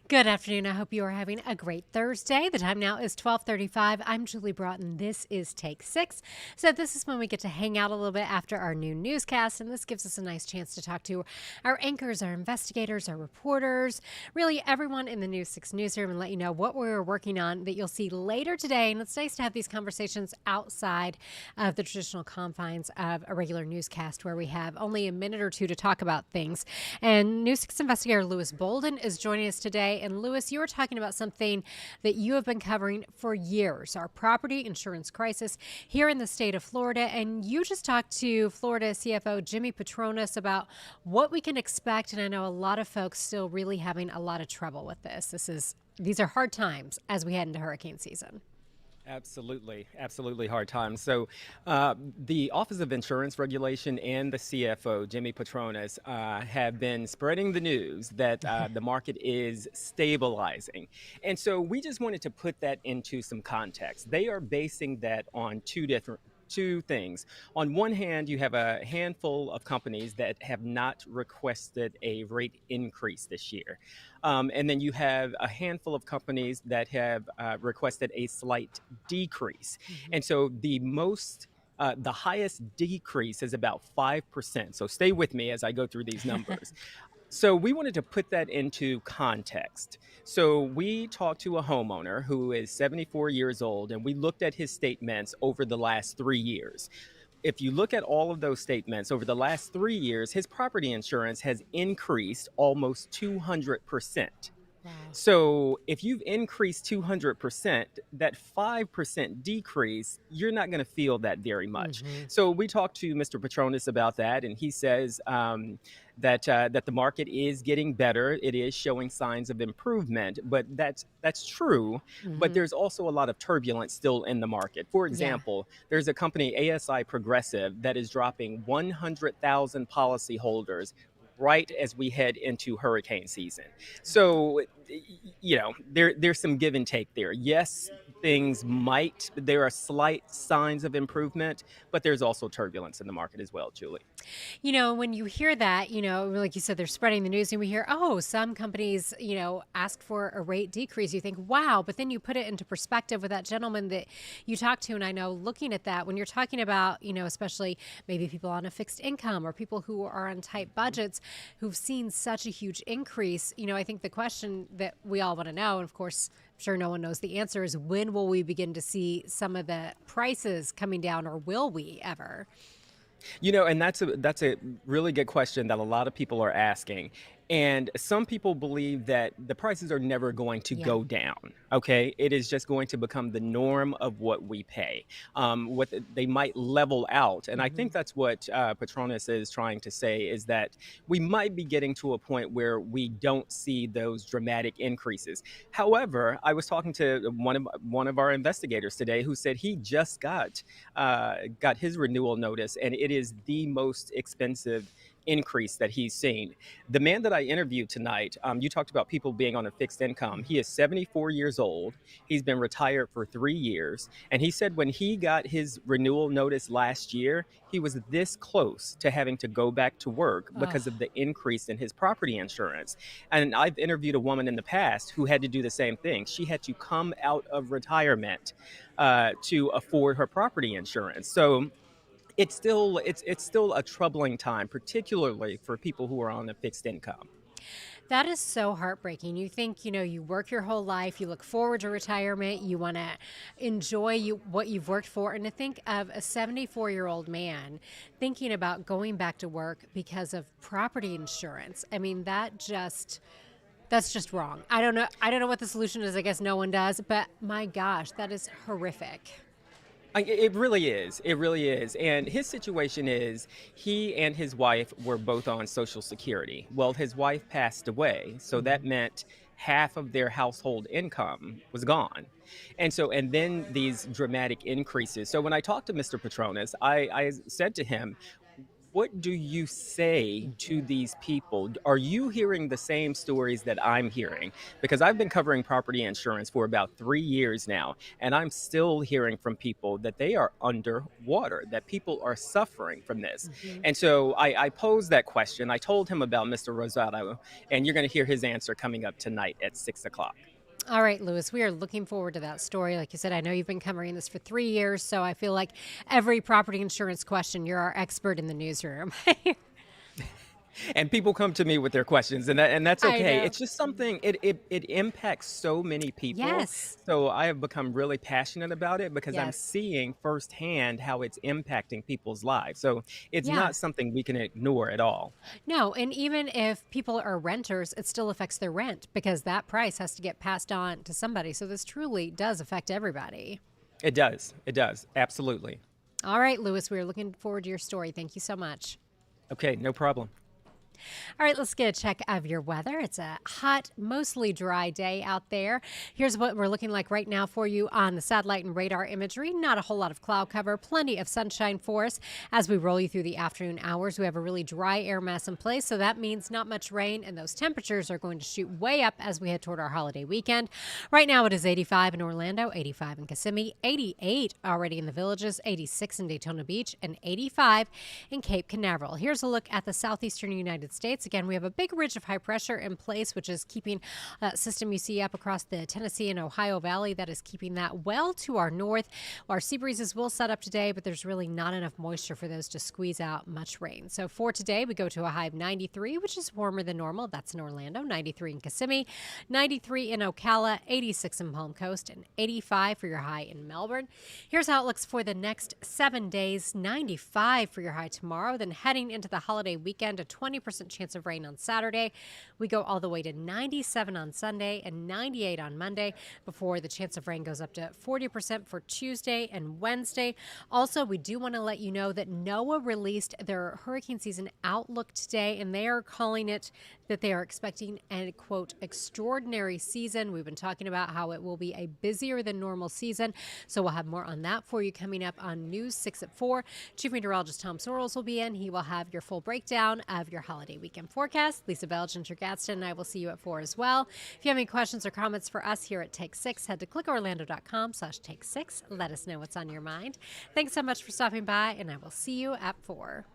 Good afternoon. I hope you are having a great Thursday. The time now is 12:35. I'm Julie Broughton. This is Take 6. So this is when we get to hang out a little bit after our new newscast, and this gives us a nice chance to talk to our anchors, our investigators, our reporters, really everyone in the News 6 newsroom, and let you know what we're working on that you'll see later today. And it's nice to have these conversations outside of the traditional confines of a regular newscast where we have only a minute or two to talk about things. And News 6 investigator Louis Bolden is joining us today. And Louis, you were talking about something that you have been covering for years, our property insurance crisis here in the state of Florida. And you just talked to Florida CFO Jimmy Patronis about what we can expect. And I know a lot of folks still really having a lot of trouble with this. These are hard times as we head into hurricane season. Absolutely hard times. So, the Office of Insurance Regulation and the CFO, Jimmy Patronis, have been spreading the news that the market is stabilizing. And so we just wanted to put that into some context. They are basing that on two things. On one hand, you have a handful of companies that have not requested a rate increase this year. And then you have a handful of companies that have requested a slight decrease. Mhm. And so the highest decrease is about 5%. So stay with me as I go through these numbers. So we wanted to put that into context. So we talked to a homeowner who is 74 years old, and we looked at his statements over the last 3 years. If you look at all of those statements over the last 3 years, his property insurance has increased almost 200%. Wow. So if you've increased 200%, that 5% decrease, you're not going to feel that very much. Hmm. So we talked to Mr. Petronis about that, and he says that the market is getting better. It is showing signs of improvement, but that's true. But Hmm. there's also a lot of turbulence still in the market. For Yeah. example, there's a company, ASI Progressive, that is dropping 100,000 policyholders right as we head into hurricane season. So, there's some give and take there. Yes, there are slight signs of improvement, but there's also turbulence in the market as well, Julie. When you hear that, like you said, they're spreading the news and we hear, oh, some companies, ask for a rate decrease. You think, wow. But then you put it into perspective with that gentleman that you talked to. And I know looking at that, when you're talking about, especially maybe people on a fixed income or people who are on tight budgets who've seen such a huge increase, I think the question that we all want to know, and of course, I'm sure no one knows the answer, is when will we begin to see some of the prices coming down, or will we ever? And that's a really good question that a lot of people are asking. And some people believe that the prices are never going to Yeah. go down. Okay, it is just going to become the norm of what we pay. They might level out, and I think Hmm. that's what Petronas is trying to say, is that we might be getting to a point where we don't see those dramatic increases. However, I was talking to one of our investigators today who said he just got his renewal notice, and it is the most expensive increase that he's seen. The man that I interviewed tonight, you talked about people being on a fixed income. He is 74 years old. He's been retired for 3 years. And he said when he got his renewal notice last year, he was this close to having to go back to work because of Oh. the increase in his property insurance. And I've interviewed a woman in the past who had to do the same thing. She had to come out of retirement to afford her property insurance. So it's still a troubling time, particularly for people who are on a fixed income. That is so heartbreaking. You think, you work your whole life, you look forward to retirement, you want to enjoy what you've worked for. And to think of a 74-year-old man thinking about going back to work because of property insurance. I mean, that's just wrong. I don't know. I don't know what the solution is. I guess no one does, but my gosh, that is horrific. It really is. It really is. And his situation is he and his wife were both on Social Security. Well, his wife passed away. So that Mhm. meant half of their household income was gone. And then these dramatic increases. So when I talked to Mr. Petronas, I said to him, What do you say to these people? Are you hearing the same stories that I'm hearing? Because I've been covering property insurance for about 3 years now, and I'm still hearing from people that they are underwater, that people are suffering from this. Mhm. And so I posed that question. I told him about Mr. Rosado, and you're going to hear his answer coming up tonight at 6 o'clock. All right, Lewis, we are looking forward to that story. Like you said, I know you've been covering this for 3 years, so I feel like every property insurance question, you're our expert in the newsroom. And people come to me with their questions, and that's I okay. know. It's just something, it impacts so many people. Yes. So I have become really passionate about it because I'm Yes. seeing firsthand how it's impacting people's lives. So it's Yeah. not something we can ignore at all. No, and even if people are renters, it still affects their rent because that price has to get passed on to somebody. So this truly does affect everybody. It does. It does. Absolutely. All right, Lewis, we are looking forward to your story. Thank you so much. Okay, no problem. All right, let's get a check of your weather. It's a hot, mostly dry day out there. Here's what we're looking like right now for you on the satellite and radar imagery. Not a whole lot of cloud cover, plenty of sunshine for us. As we roll you through the afternoon hours, we have a really dry air mass in place, so that means not much rain, and those temperatures are going to shoot way up as we head toward our holiday weekend. Right now, it is 85 in Orlando, 85 in Kissimmee, 88 already in the Villages, 86 in Daytona Beach, and 85 in Cape Canaveral. Here's a look at the southeastern United States. Again, we have a big ridge of high pressure in place, which is keeping that system you see up across the Tennessee and Ohio Valley. That is keeping that well to our north. Our sea breezes will set up today, but there's really not enough moisture for those to squeeze out much rain. So for today, we go to a high of 93, which is warmer than normal. That's in Orlando, 93 in Kissimmee, 93 in Ocala, 86 in Palm Coast, and 85 for your high in Melbourne. Here's how it looks for the next 7 days. 95 for your high tomorrow. Then heading into the holiday weekend, a 20% chance of rain on Saturday. We go all the way to 97 on Sunday and 98 on Monday before the chance of rain goes up to 40% for Tuesday and Wednesday. Also, we do want to let you know that NOAA released their hurricane season outlook today, and they are calling it that they are expecting a, quote, extraordinary season. We've been talking about how it will be a busier than normal season, so we'll have more on that for you coming up on News 6 at 4. Chief Meteorologist Tom Sorrells will be in. He will have your full breakdown of your holiday weekend forecast. Lisa Belge and Drew Gadsden and I will see you at 4 as well. If you have any questions or comments for us here at Take 6, head to clickorlando.com/take6. Let us know what's on your mind. Thanks so much for stopping by, and I will see you at 4.